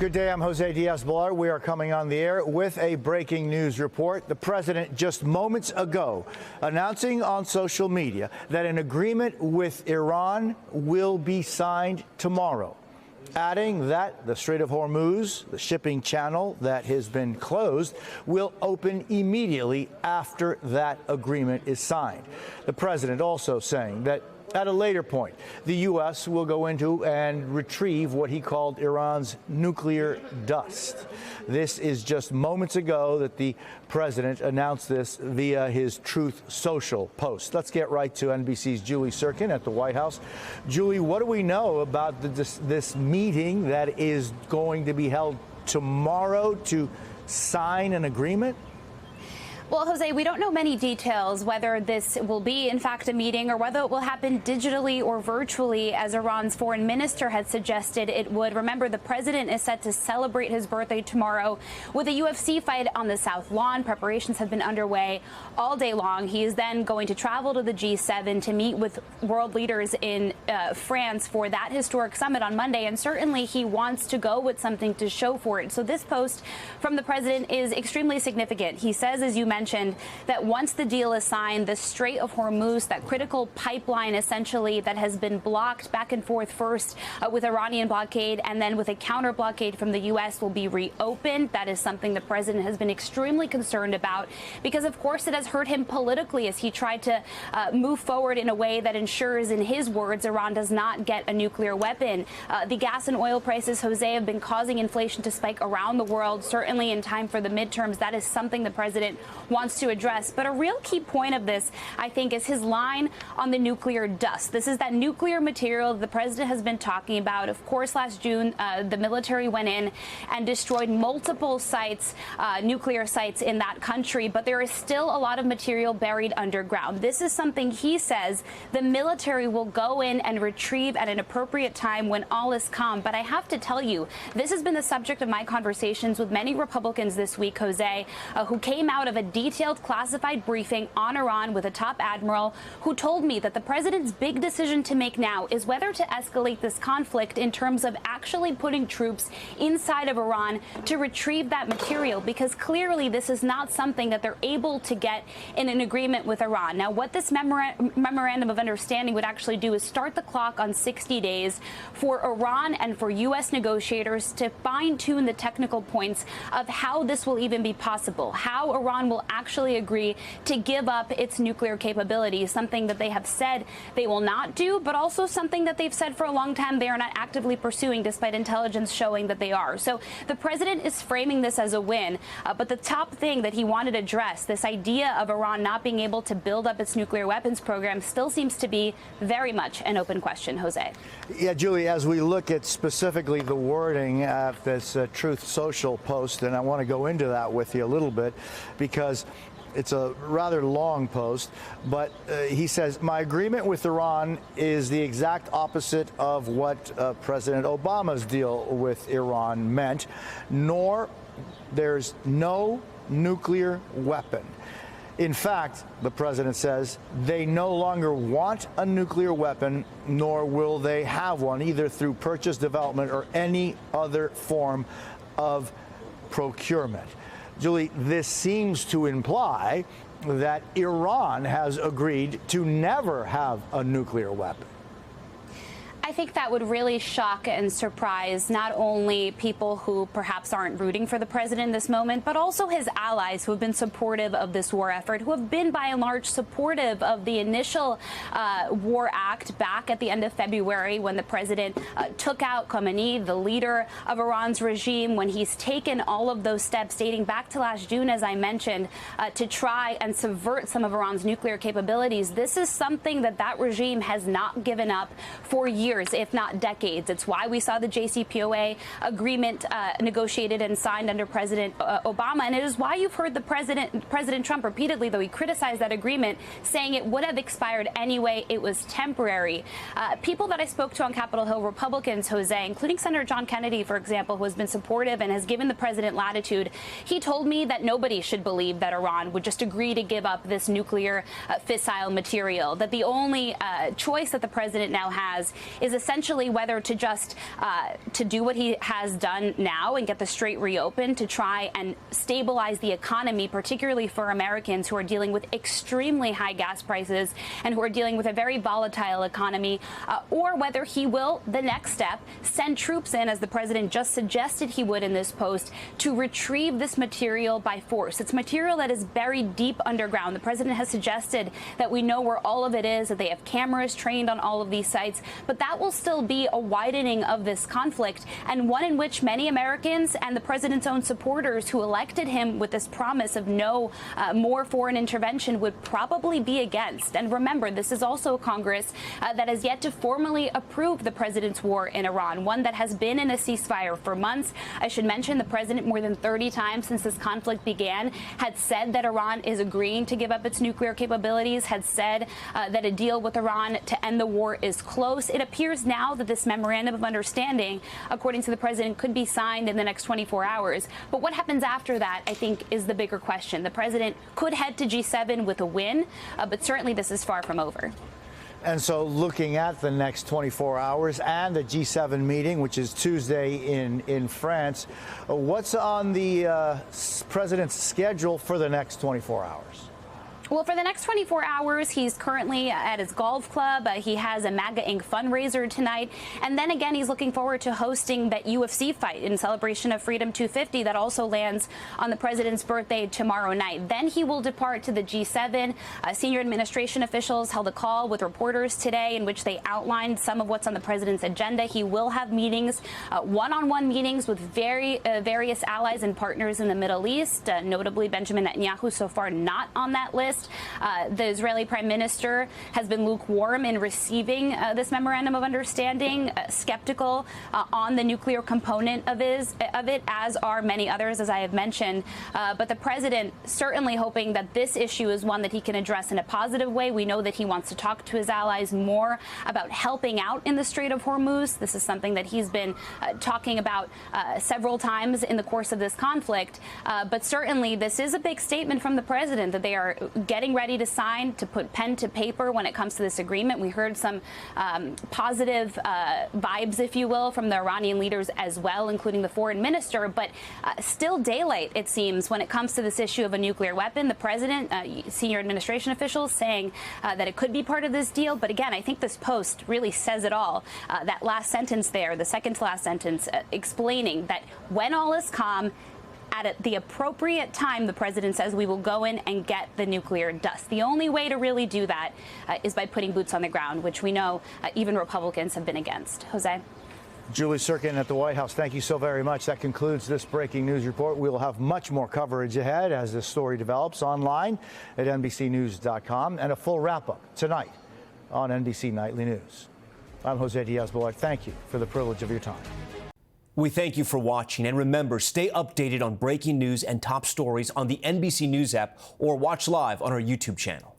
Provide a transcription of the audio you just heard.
Good day, I'm Jose Diaz-Balart. We are coming on the air with a breaking news report. The president just moments ago announcing on social media that an agreement with Iran will be signed tomorrow, adding that the Strait of Hormuz, the shipping channel that has been closed, will open immediately after that agreement is signed. The president also saying that at a later point, the U.S. will go into and retrieve what he called Iran's nuclear dust. This is just moments ago that the president announced this via his Truth Social post. Let's get right to NBC's Julie Tsirkin at the White House. Julie, what do we know about this meeting that is going to be held tomorrow to sign an agreement? Well, Jose, we don't know many details, whether this will be, in fact, a meeting or whether it will happen digitally or virtually, as Iran's foreign minister had suggested it would. Remember, the president is set to celebrate his birthday tomorrow with a UFC fight on the South Lawn. Preparations have been underway all day long. He is then going to travel to the G7 to meet with world leaders in France for that historic summit on Monday. And certainly he wants to go with something to show for it. So this post from the president is extremely significant. He says, as you mentioned, that once the deal is signed, the Strait of Hormuz, that critical pipeline essentially that has been blocked back and forth first with Iranian blockade and then with a counter blockade from the U.S. will be reopened. That is something the president has been extremely concerned about because, of course, it has hurt him politically as he tried to move forward in a way that ensures, in his words, Iran does not get a nuclear weapon. The gas and oil prices, Jose, have been causing inflation to spike around the world. Certainly in time for the midterms, that is something the president wants to address. But a real key point of this, I think, is his line on the nuclear dust. This is that nuclear material the president has been talking about. Of course, last June, the military went in and destroyed multiple sites, nuclear sites in that country. But there is still a lot of material buried underground. This is something he says the military will go in and retrieve at an appropriate time when all is calm. But I have to tell you, this has been the subject of my conversations with many Republicans this week, Jose, who came out of a detailed classified briefing on Iran with a top admiral who told me that the president's big decision to make now is whether to escalate this conflict in terms of actually putting troops inside of Iran to retrieve that material, because clearly this is not something that they're able to get in an agreement with Iran. Now, what this memorandum of understanding would actually do is start the clock on 60 days for Iran and for U.S. negotiators to fine-tune the technical points of how this will even be possible, how Iran will actually agree to give up its nuclear capabilities, something that they have said they will not do, but also something that they've said for a long time they are not actively pursuing, despite intelligence showing that they are. So the president is framing this as a win, but the top thing that he wanted to address, this idea of Iran not being able to build up its nuclear weapons program, still seems to be very much an open question, Jose. Yeah, Julie, as we look at specifically the wording of this Truth Social post, and I want to go into that with you a little bit because it's a rather long post, but he says, my agreement with Iran is the exact opposite of what President Obama's deal with Iran meant, nor there's no nuclear weapon. In fact, the president says they no longer want a nuclear weapon, nor will they have one, either through purchase, development, or any other form of procurement. Julie, this seems to imply that Iran has agreed to never have a nuclear weapon. I think that would really shock and surprise not only people who perhaps aren't rooting for the president in this moment, but also his allies who have been supportive of this war effort, who have been by and large supportive of the initial war act back at the end of February when the president took out Khamenei, the leader of Iran's regime, when he's taken all of those steps dating back to last June, as I mentioned, to try and subvert some of Iran's nuclear capabilities. This is something that regime has not given up for years, if not decades. It's why we saw the JCPOA agreement negotiated and signed under President Obama, and it is why you've heard the President Trump repeatedly, though he criticized that agreement, saying it would have expired anyway. It was temporary. People that I spoke to on Capitol Hill, Republicans, Jose, including Senator John Kennedy, for example, who has been supportive and has given the president latitude, he told me that nobody should believe that Iran would just agree to give up this nuclear fissile material, that the only choice that the president now has is essentially whether to just to do what he has done now and get the strait reopened to try and stabilize the economy, particularly for Americans who are dealing with extremely high gas prices and who are dealing with a very volatile economy, or whether he will, the next step, send troops in, as the president just suggested he would in this post, to retrieve this material by force. It's material that is buried deep underground. The president has suggested that we know where all of it is, that they have cameras trained on all of these sites, but that will still be a widening of this conflict, and one in which many Americans and the president's own supporters who elected him with this promise of no more foreign intervention would probably be against. And remember, this is also a Congress that has yet to formally approve the president's war in Iran, one that has been in a ceasefire for months. I should mention the president more than 30 times since this conflict began had said that Iran is agreeing to give up its nuclear capabilities, had said that a deal with Iran to end the war is close. It appears now that this memorandum of understanding, according to the president, could be signed in the next 24 hours. But what happens after that, I think, is the bigger question. The president could head to G7 with a win, but certainly this is far from over. And so looking at the next 24 hours and the G7 meeting, which is Tuesday in France, what's on the president's schedule for the next 24 hours? Well, for the next 24 hours, he's currently at his golf club. He has a MAGA Inc. fundraiser tonight. And then again, he's looking forward to hosting that UFC fight in celebration of Freedom 250 that also lands on the president's birthday tomorrow night. Then he will depart to the G7. Senior administration officials held a call with reporters today in which they outlined some of what's on the president's agenda. He will have meetings, one-on-one meetings with various allies and partners in the Middle East, notably Benjamin Netanyahu, so far not on that list. The Israeli prime minister has been lukewarm in receiving this memorandum of understanding, skeptical on the nuclear component of it, as are many others, as I have mentioned. But the president certainly hoping that this issue is one that he can address in a positive way. We know that he wants to talk to his allies more about helping out in the Strait of Hormuz. This is something that he's been talking about several times in the course of this conflict. But certainly this is a big statement from the president that they are getting ready to sign, to put pen to paper when it comes to this agreement. We heard some positive vibes, if you will, from the Iranian leaders as well, including the foreign minister. But still daylight, it seems, when it comes to this issue of a nuclear weapon. The president, senior administration officials saying that it could be part of this deal. But again, I think this post really says it all. That last sentence there, the second to last sentence, explaining that when all is calm, at the appropriate time, the president says we will go in and get the nuclear dust. The only way to really do that is by putting boots on the ground, which we know even Republicans have been against. Jose. Julie Tsirkin at the White House, thank you so very much. That concludes this breaking news report. We will have much more coverage ahead as this story develops online at NBCNews.com and a full wrap-up tonight on NBC Nightly News. I'm Jose Diaz-Balart. Thank you for the privilege of your time. We thank you for watching, and remember, stay updated on breaking news and top stories on the NBC News app or watch live on our YouTube channel.